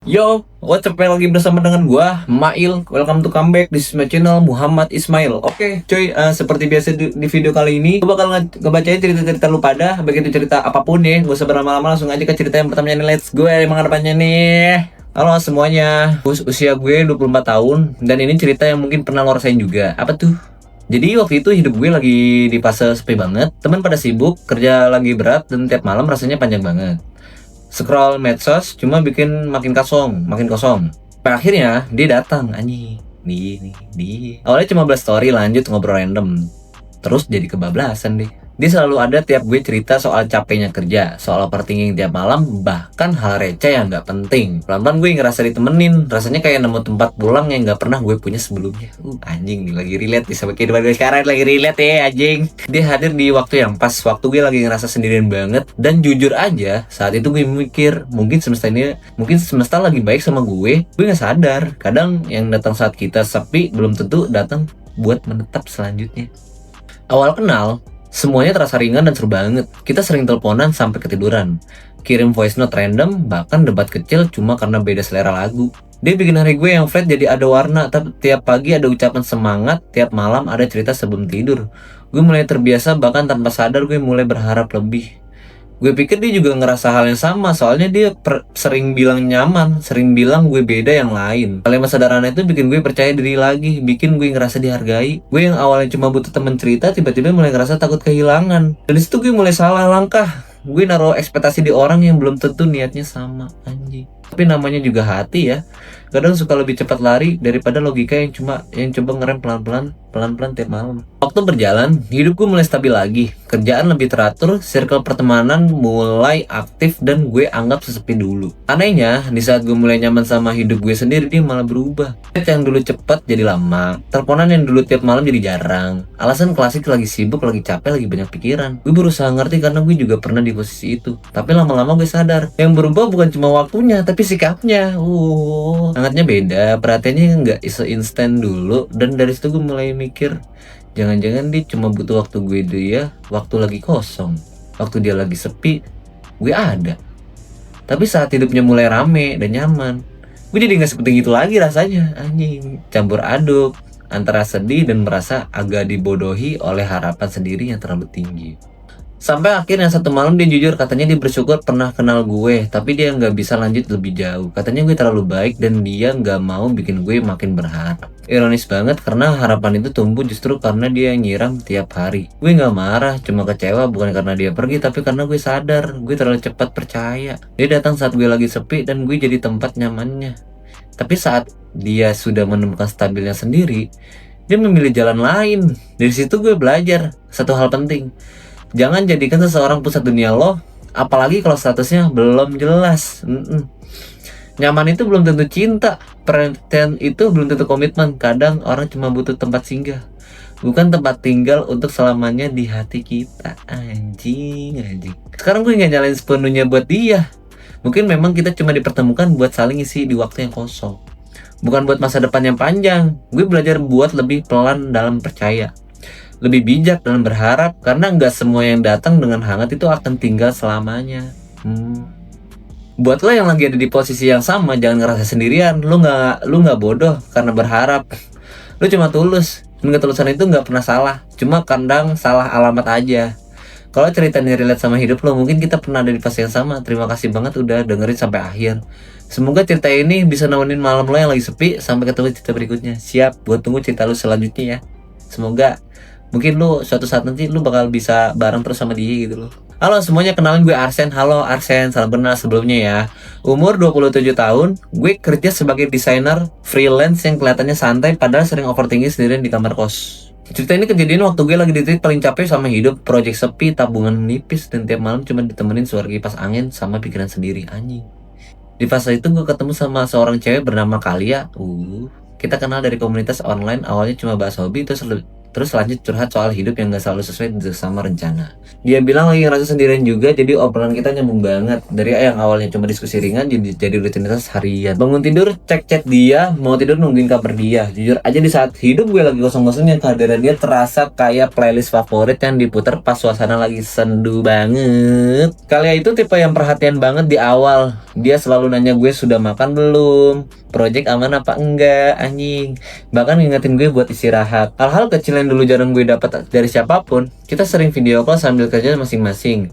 Yo, what's up, lagi bersama dengan gua, Mail. Welcome to come back. This is my channel, Muhammad Ismail. Oke, cuy, seperti biasa di video kali ini, gua bakal ngebacain cerita-cerita lu pada, baik itu cerita apapun ya. Gak usah berlama-lama, langsung aja ke cerita yang pertamanya nih. Let's go, emang depannya nih. Halo semuanya, usia gue 24 tahun, dan ini cerita yang mungkin pernah lo rasain juga. Apa tuh? Jadi waktu itu hidup gue lagi di fase sepi banget. Teman pada sibuk, kerja lagi berat, dan tiap malam rasanya panjang banget. Scroll medsos cuma bikin makin kosong, makin kosong. Pada akhirnya dia datang, anjing. Di. Awalnya cuma belas story, lanjut ngobrol random. Terus jadi kebablasan deh. Dia selalu ada tiap gue cerita soal capeknya kerja, soal overthinking tiap malam, bahkan hal receh yang gak penting. Pelan-pelan gue ngerasa ditemenin, rasanya kayak nemu tempat pulang yang gak pernah gue punya sebelumnya. Anjing nih, lagi relate nih sama kehidupan gue sekarang, lagi relate ya anjing. Dia hadir di waktu yang pas, waktu gue lagi ngerasa sendirian banget. Dan jujur aja, saat itu gue mikir, mungkin semesta lagi baik sama gue gak sadar. Kadang yang datang saat kita sepi, belum tentu datang buat menetap selanjutnya. Awal kenal, semuanya terasa ringan dan seru banget. Kita sering teleponan sampai ketiduran, kirim voice note random, bahkan debat kecil cuma karena beda selera lagu. Dia bikin hari gue yang flat jadi ada warna. Tiap pagi ada ucapan semangat, tiap malam ada cerita sebelum tidur. Gue mulai terbiasa, bahkan tanpa sadar gue mulai berharap lebih. Gue pikir dia juga ngerasa hal yang sama, soalnya dia sering bilang nyaman, sering bilang gue beda yang lain. Kalimat sederhana itu bikin gue percaya diri lagi, bikin gue ngerasa dihargai. Gue yang awalnya cuma butuh temen cerita, tiba-tiba mulai ngerasa takut kehilangan. Dan disitu gue mulai salah langkah. Gue naruh ekspektasi di orang yang belum tentu niatnya sama, anjing. Tapi namanya juga hati ya. Kadang suka lebih cepat lari daripada logika yang coba ngerem pelan-pelan tiap malam. Waktu berjalan, hidupku mulai stabil lagi. Kerjaan lebih teratur, circle pertemanan mulai aktif, dan gue anggap sesepi dulu. Anehnya, di saat gue mulai nyaman sama hidup gue sendiri, dia malah berubah. Chat yang dulu cepat jadi lama, teleponan yang dulu tiap malam jadi jarang. Alasan klasik, lagi sibuk, lagi capek, lagi banyak pikiran. Gue berusaha ngerti karena gue juga pernah di posisi itu. Tapi lama-lama gue sadar, yang berubah bukan cuma waktunya, tapi sikapnya. Hangatnya beda, perhatiannya nggak se-instan dulu. Dan dari situ gue mulai mikir, jangan-jangan dia cuma butuh waktu waktu lagi kosong. Waktu dia lagi sepi, gue ada. Tapi saat hidupnya mulai rame dan nyaman, gue jadi gak seperti itu lagi rasanya. Anjing, campur aduk antara sedih dan merasa agak dibodohi oleh harapan sendiri yang terlalu tinggi. Sampai akhirnya satu malam dia jujur, katanya dia bersyukur pernah kenal gue, tapi dia nggak bisa lanjut lebih jauh. Katanya gue terlalu baik dan dia nggak mau bikin gue makin berharap. Ironis banget karena harapan itu tumbuh justru karena dia nyiram tiap hari. Gue nggak marah, cuma kecewa bukan karena dia pergi, tapi karena gue sadar gue terlalu cepat percaya. Dia datang saat gue lagi sepi dan gue jadi tempat nyamannya. Tapi saat dia sudah menemukan stabilnya sendiri, dia memilih jalan lain. Dari situ gue belajar satu hal penting. Jangan jadikan seseorang pusat dunia lo, apalagi kalau statusnya belum jelas. Nyaman itu belum tentu cinta, perhatian itu belum tentu komitmen. Kadang orang cuma butuh tempat singgah, bukan tempat tinggal untuk selamanya di hati kita. Anjing. Sekarang gue gak nyalain sepenuhnya buat dia. Mungkin memang kita cuma dipertemukan buat saling isi di waktu yang kosong, bukan buat masa depan yang panjang. Gue belajar buat lebih pelan dalam percaya, lebih bijak dalam berharap, karena nggak semua yang datang dengan hangat itu akan tinggal selamanya. Buat lo yang lagi ada di posisi yang sama, jangan ngerasa sendirian. Lo nggak bodoh karena berharap. Lo cuma tulus, dan ketulusan itu nggak pernah salah. Cuma kadang salah alamat aja. Kalau ceritanya relate sama hidup lo, mungkin kita pernah ada di fase yang sama. Terima kasih banget udah dengerin sampai akhir. Semoga cerita ini bisa nemenin malam lo yang lagi sepi. Sampai ketemu cerita berikutnya. Siap, gue tunggu cerita lo selanjutnya ya. Semoga mungkin lu suatu saat nanti lu bakal bisa bareng terus sama dia gitu loh. Halo semuanya, kenalin gue Arsen. Halo Arsen, salam kenal sebelumnya ya. Umur 27 tahun, gue kerja sebagai desainer freelance yang kelihatannya santai padahal sering overthinking sendirian di kamar kos. Cerita ini kejadian waktu gue lagi di titik paling capek sama hidup, project sepi, tabungan menipis, dan tiap malam cuma ditemenin suara kipas angin sama pikiran sendiri. Anjing. Di fase itu gue ketemu sama seorang cewek bernama Kalia. Kita kenal dari komunitas online, awalnya cuma bahas hobi, terus Terus lanjut curhat soal hidup yang gak selalu sesuai sama rencana. Dia bilang lagi ngerasa sendirian juga, jadi obrolan kita nyambung banget. Dari yang awalnya cuma diskusi ringan jadi rutinitas harian. Bangun tidur cek chat dia, mau tidur nungguin kabar dia. Jujur aja di saat hidup gue lagi kosong-kosongnya, kehadiran dia terasa kayak playlist favorit yang diputar pas suasana lagi sendu banget. Kalian itu tipe yang perhatian banget di awal. Dia selalu nanya gue sudah makan belum, project aman apa enggak, anjing. Bahkan ngingetin gue buat istirahat. Hal-hal kecil yang dulu jarang gue dapat dari siapapun. Kita sering video call sambil kerja masing-masing.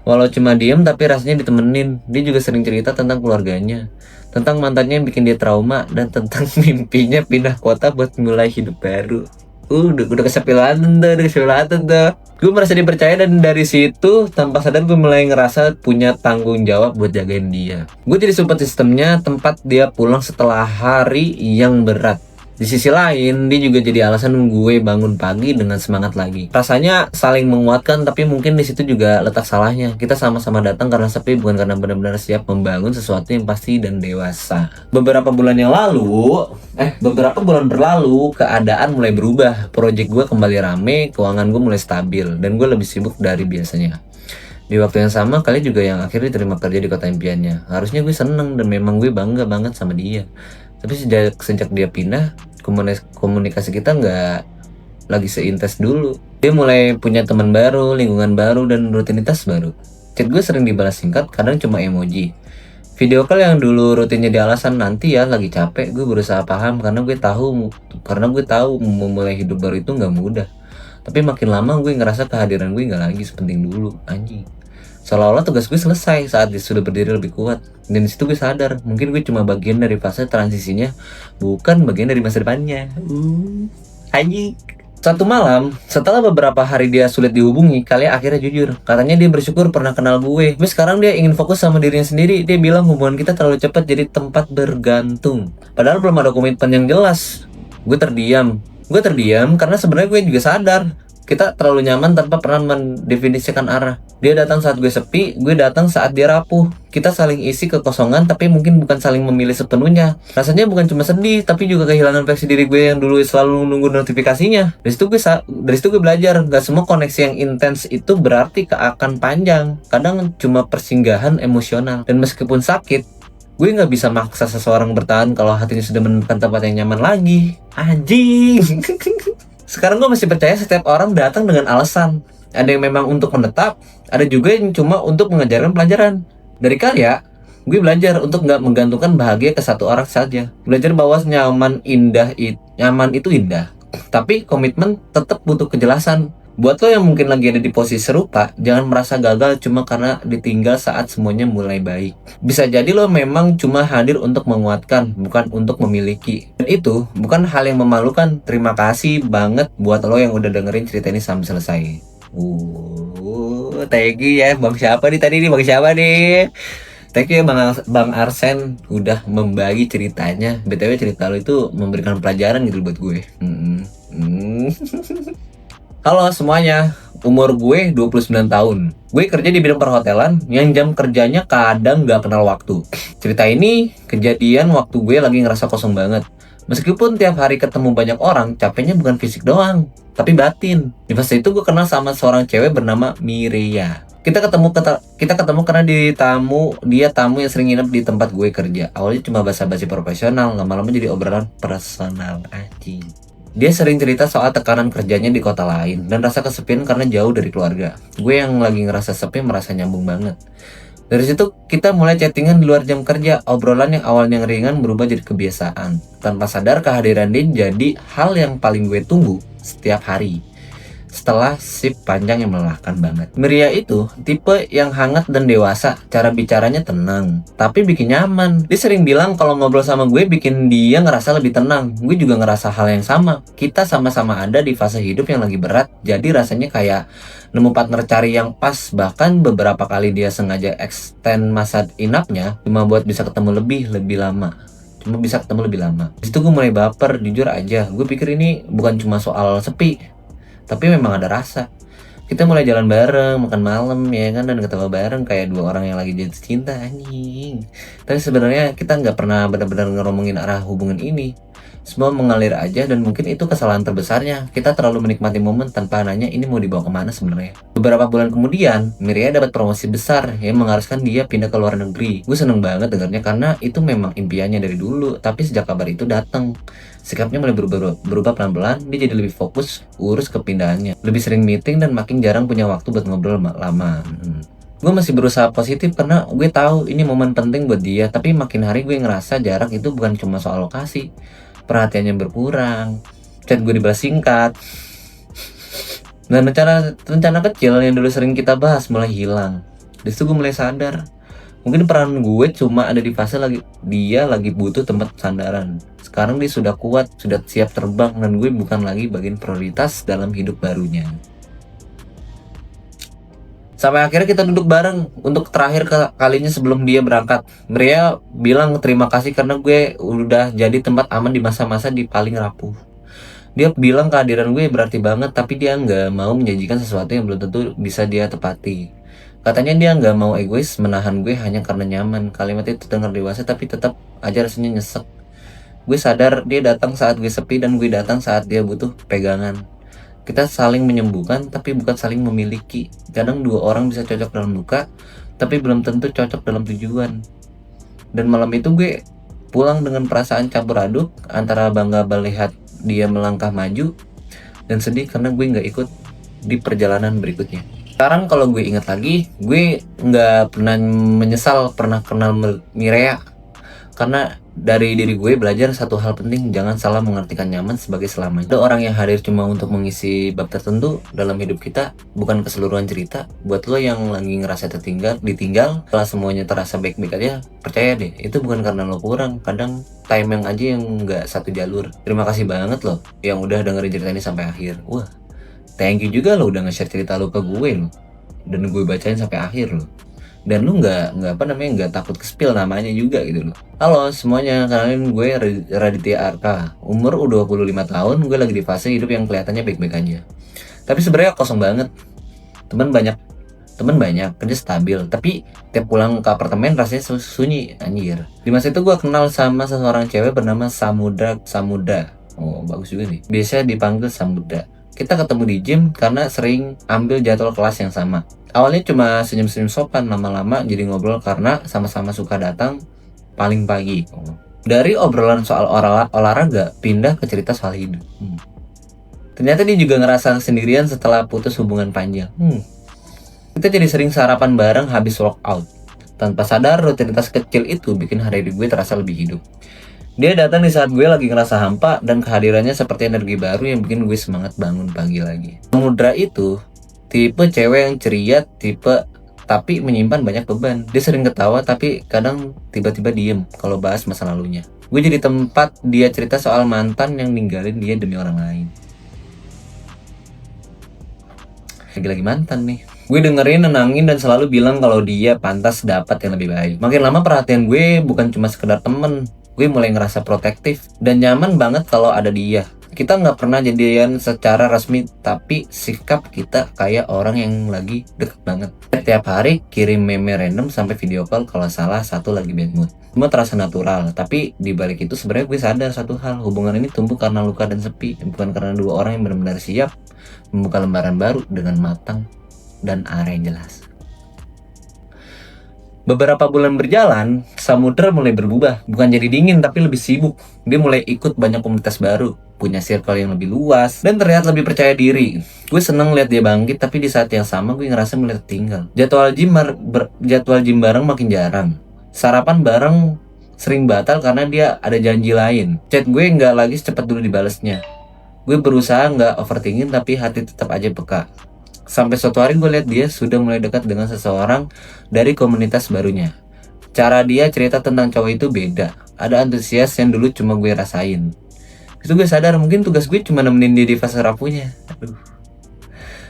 Walau cuma diem tapi rasanya ditemenin. Dia juga sering cerita tentang keluarganya, tentang mantannya yang bikin dia trauma, dan tentang mimpinya pindah kota buat mulai hidup baru. Udah kesepilan tuh. Gue merasa dipercaya, dan dari situ tanpa sadar gue mulai ngerasa punya tanggung jawab buat jagain dia. Gue jadi support sistemnya, tempat dia pulang setelah hari yang berat. Di sisi lain, dia juga jadi alasan gue bangun pagi dengan semangat lagi. Rasanya saling menguatkan, tapi mungkin di situ juga letak salahnya. Kita sama-sama datang karena sepi, bukan karena benar-benar siap membangun sesuatu yang pasti dan dewasa. Beberapa bulan berlalu, keadaan mulai berubah. Proyek gue kembali rame, keuangan gue mulai stabil, dan gue lebih sibuk dari biasanya. Di waktu yang sama, kalian juga yang akhirnya terima kerja di kota impiannya. Harusnya gue seneng dan memang gue bangga banget sama dia. Tapi sejak dia pindah, komunikasi kita nggak lagi seintens dulu. Dia mulai punya teman baru, lingkungan baru, dan rutinitas baru. Chat gue sering dibalas singkat, kadang cuma emoji. Video call yang dulu rutin jadi alasan nanti ya lagi capek. Gue berusaha paham karena gue tahu memulai hidup baru itu nggak mudah. Tapi makin lama gue ngerasa kehadiran gue nggak lagi sepenting dulu, anjing. Seolah-olah tugas gue selesai saat dia sudah berdiri lebih kuat. Dan disitu gue sadar, mungkin gue cuma bagian dari fase transisinya, bukan bagian dari masa depannya. Anjing. Satu malam, setelah beberapa hari dia sulit dihubungi, kalian akhirnya jujur. Katanya dia bersyukur pernah kenal gue. Tapi sekarang dia ingin fokus sama dirinya sendiri. Dia bilang hubungan kita terlalu cepat jadi tempat bergantung. Padahal belum ada komitmen yang jelas. Gue terdiam karena sebenarnya gue juga sadar kita terlalu nyaman tanpa pernah mendefinisikan arah. Dia datang saat gue sepi, gue datang saat dia rapuh. Kita saling isi kekosongan, tapi mungkin bukan saling memilih sepenuhnya. Rasanya bukan cuma sedih, tapi juga kehilangan versi diri gue yang dulu selalu nunggu notifikasinya. Dari situ gue belajar, gak semua koneksi yang intens itu berarti akan panjang. Kadang cuma persinggahan emosional. Dan meskipun sakit, gue gak bisa maksa seseorang bertahan kalau hatinya sudah menemukan tempat yang nyaman lagi. Anjing. Sekarang gue masih percaya setiap orang datang dengan alasan. Ada yang memang untuk menetap, ada juga yang cuma untuk mengajarkan pelajaran. Dari Karya, gue belajar untuk gak menggantungkan bahagia ke satu orang saja. Belajar bahwa nyaman itu indah, tapi komitmen tetap butuh kejelasan. Buat lo yang mungkin lagi ada di posisi serupa, jangan merasa gagal cuma karena ditinggal saat semuanya mulai baik. Bisa jadi lo memang cuma hadir untuk menguatkan, bukan untuk memiliki. Dan itu bukan hal yang memalukan. Terima kasih banget buat lo yang udah dengerin cerita ini sampai selesai. Thank you ya Bang siapa nih tadi nih, Bang siapa nih? Thank you ya Bang Arsen udah membagi ceritanya. BTW cerita lo itu memberikan pelajaran gitu buat gue. Halo semuanya, umur gue 29 tahun. Gue kerja di bidang perhotelan yang jam kerjanya kadang gak kenal waktu. Cerita ini kejadian waktu gue lagi ngerasa kosong banget. Meskipun tiap hari ketemu banyak orang, capeknya bukan fisik doang, tapi batin. Di fase itu gue kenal sama seorang cewek bernama Mireya. Kita ketemu karena dia tamu yang sering nginep di tempat gue kerja. Awalnya cuma basa-basi profesional, lama-lama jadi obrolan personal anjing. Dia sering cerita soal tekanan kerjanya di kota lain dan rasa kesepian karena jauh dari keluarga. Gue yang lagi ngerasa sepi merasa nyambung banget. Dari situ kita mulai chattingan di luar jam kerja. Obrolan yang awalnya ringan berubah jadi kebiasaan. Tanpa sadar kehadiran dia jadi hal yang paling gue tunggu setiap hari. Setelah shift panjang yang melelahkan banget. Mireya itu tipe yang hangat dan dewasa. Cara bicaranya tenang, tapi bikin nyaman. Dia sering bilang kalau ngobrol sama gue bikin dia ngerasa lebih tenang. Gue juga ngerasa hal yang sama. Kita sama-sama ada di fase hidup yang lagi berat. Jadi rasanya kayak nemu partner cari yang pas. Bahkan beberapa kali dia sengaja extend masa inapnya cuma buat bisa ketemu lebih lama. Disitu gue mulai baper, jujur aja. Gue pikir ini bukan cuma soal sepi, tapi memang ada rasa. Kita mulai jalan bareng, makan malam ya kan, dan ketawa bareng kayak dua orang yang lagi jatuh cinta anjing. Tapi sebenarnya kita nggak pernah benar-benar ngomongin arah hubungan ini. Semua mengalir aja dan mungkin itu kesalahan terbesarnya. Kita terlalu menikmati momen tanpa nanya ini mau dibawa kemana sebenarnya. Beberapa bulan kemudian, Mireya dapat promosi besar yang mengharuskan dia pindah ke luar negeri. Gue seneng banget dengarnya karena itu memang impiannya dari dulu. Tapi sejak kabar itu datang, sikapnya mulai berubah pelan-pelan. Dia jadi lebih fokus urus kepindahannya, lebih sering meeting dan makin jarang punya waktu buat ngobrol lama. Gue masih berusaha positif karena gue tahu ini momen penting buat dia. Tapi makin hari gue ngerasa jarak itu bukan cuma soal lokasi, perhatiannya berkurang, chat gue dibalas singkat, dan rencana kecil yang dulu sering kita bahas mulai hilang. Di situ gue mulai sadar, mungkin peran gue cuma ada di fase dia lagi butuh tempat sandaran. Sekarang dia sudah kuat, sudah siap terbang, dan gue bukan lagi bagian prioritas dalam hidup barunya. Sampai akhirnya kita duduk bareng untuk terakhir kalinya sebelum dia berangkat. Mireya bilang terima kasih karena gue udah jadi tempat aman di masa-masa di paling rapuh. Dia bilang kehadiran gue berarti banget, tapi dia nggak mau menjanjikan sesuatu yang belum tentu bisa dia tepati. Katanya dia nggak mau egois menahan gue hanya karena nyaman. Kalimat itu dengar dewasa tapi tetap aja rasanya nyesek. Gue sadar dia datang saat gue sepi dan gue datang saat dia butuh pegangan. Kita saling menyembuhkan tapi bukan saling memiliki. Kadang dua orang bisa cocok dalam luka tapi belum tentu cocok dalam tujuan. Dan malam itu gue pulang dengan perasaan campur aduk antara bangga melihat dia melangkah maju dan sedih karena gue nggak ikut di perjalanan berikutnya. Sekarang kalau gue ingat lagi, gue nggak pernah menyesal pernah kenal Mireya. Karena dari diri gue belajar satu hal penting, jangan salah mengartikan nyaman sebagai selamanya. Ada orang yang hadir cuma untuk mengisi bab tertentu dalam hidup kita, bukan keseluruhan cerita. Buat lo yang lagi ngerasa ditinggal, setelah semuanya terasa baik-baik aja, percaya deh, itu bukan karena lo kurang. Kadang timing aja yang nggak satu jalur. Terima kasih banget lo yang udah dengerin cerita ini sampai akhir. Wah, thank you juga lo udah nge-share cerita lo ke gue lo, dan gue bacain sampai akhir lo. Dan lu nggak takut ke-spill namanya juga gitu loh. Halo semuanya, kenalin gue Raditya Arka. Umur udah 25 tahun, gue lagi di fase hidup yang kelihatannya baik-baik aja. Tapi sebenarnya kosong banget. Temen banyak, kerja stabil, tapi tiap pulang ke apartemen rasanya sunyi, anjir. Di masa itu gue kenal sama seseorang cewek bernama Samuda. Oh, bagus juga nih. Biasa dipanggil Samuda. Kita ketemu di gym karena sering ambil jadwal kelas yang sama. Awalnya cuma senyum-senyum sopan, lama-lama jadi ngobrol karena sama-sama suka datang paling pagi. Dari obrolan soal olahraga, pindah ke cerita soal hidup. Ternyata dia juga ngerasa sendirian setelah putus hubungan panjang. Kita jadi sering sarapan bareng habis workout. Tanpa sadar, rutinitas kecil itu bikin hari gue terasa lebih hidup. Dia datang di saat gue lagi ngerasa hampa, dan kehadirannya seperti energi baru yang bikin gue semangat bangun pagi lagi. Samudra itu tipe cewek yang ceria, tapi menyimpan banyak beban. Dia sering ketawa tapi kadang tiba-tiba diem kalau bahas masa lalunya. Gue jadi tempat dia cerita soal mantan yang ninggalin dia demi orang lain. Lagi mantan nih. Gue dengerin, nenangin, dan selalu bilang kalau dia pantas dapat yang lebih baik. Makin lama perhatian gue bukan cuma sekedar temen. Gue mulai ngerasa protektif dan nyaman banget kalau ada dia. Kita nggak pernah jadian secara resmi, tapi sikap kita kayak orang yang lagi deket banget. Tiap hari kirim meme random sampai video call kalau salah satu lagi bad mood. Semua terasa natural, tapi di balik itu sebenarnya gue sadar satu hal, hubungan ini tumbuh karena luka dan sepi, bukan karena dua orang yang benar-benar siap membuka lembaran baru dengan matang dan arah yang jelas. Beberapa bulan berjalan, Samudra mulai berubah. Bukan jadi dingin, tapi lebih sibuk. Dia mulai ikut banyak komunitas baru, punya circle yang lebih luas, dan terlihat lebih percaya diri. Gue seneng lihat dia bangkit, tapi di saat yang sama gue ngerasa mulai tertinggal. Jadwal gym bareng makin jarang. Sarapan bareng sering batal karena dia ada janji lain. Chat gue nggak lagi secepat dulu dibalesnya. Gue berusaha nggak overthinking, tapi hati tetap aja peka. Sampai suatu hari gue lihat dia sudah mulai dekat dengan seseorang dari komunitas barunya. Cara dia cerita tentang cowok itu beda. Ada antusias yang dulu cuma gue rasain. Itu gue sadar mungkin tugas gue cuma nemenin dia di fase rapuhnya.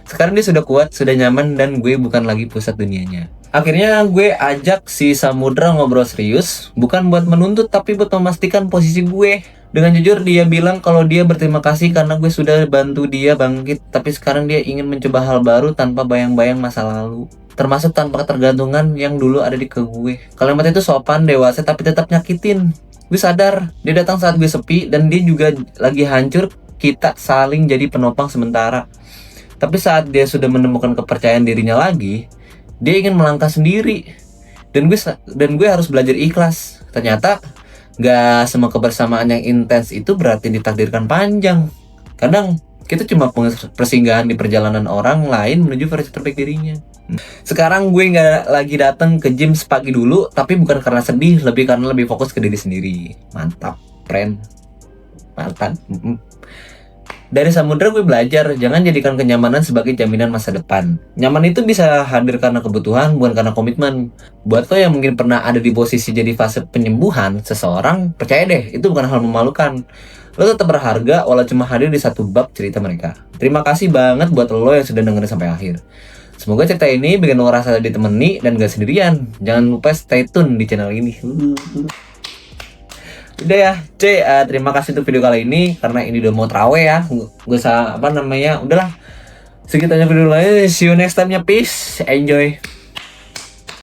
Sekarang dia sudah kuat, sudah nyaman, dan gue bukan lagi pusat dunianya. Akhirnya gue ajak si Samudra ngobrol serius, bukan buat menuntut tapi buat memastikan posisi gue. Dengan jujur dia bilang kalau dia berterima kasih karena gue sudah bantu dia bangkit, tapi sekarang dia ingin mencoba hal baru tanpa bayang-bayang masa lalu, termasuk tanpa ketergantungan yang dulu ada di ke gue. Kalimat itu sopan, dewasa, tapi tetap nyakitin. Gue sadar dia datang saat gue sepi, dan dia juga lagi hancur. Kita saling jadi penopang sementara. Tapi saat dia sudah menemukan kepercayaan dirinya lagi, dia ingin melangkah sendiri. Dan gue harus belajar ikhlas. Ternyata gak semua kebersamaan yang intens itu berarti ditakdirkan panjang. Kadang kita cuma persinggahan di perjalanan orang lain menuju versi terbaik dirinya. Sekarang gue nggak lagi datang ke gym sepagi dulu, tapi bukan karena sedih, lebih karena lebih fokus ke diri sendiri. Mantap, friend. Mantap. Dari samudra gue belajar, jangan jadikan kenyamanan sebagai jaminan masa depan. Nyaman itu bisa hadir karena kebutuhan, bukan karena komitmen. Buat lo yang mungkin pernah ada di posisi jadi fase penyembuhan seseorang, percaya deh, itu bukan hal memalukan. Lo tetap berharga walau cuma hadir di satu bab cerita mereka. Terima kasih banget buat lo yang sudah dengerin sampai akhir. Semoga cerita ini bikin lo ngerasa ditemani dan gak sendirian. Jangan lupa stay tune di channel ini. Udah ya, cuy, terima kasih untuk video kali ini. Karena ini udah mau terawih ya, gue usah udahlah, segitu aja video lain. See you next time ya, peace, enjoy.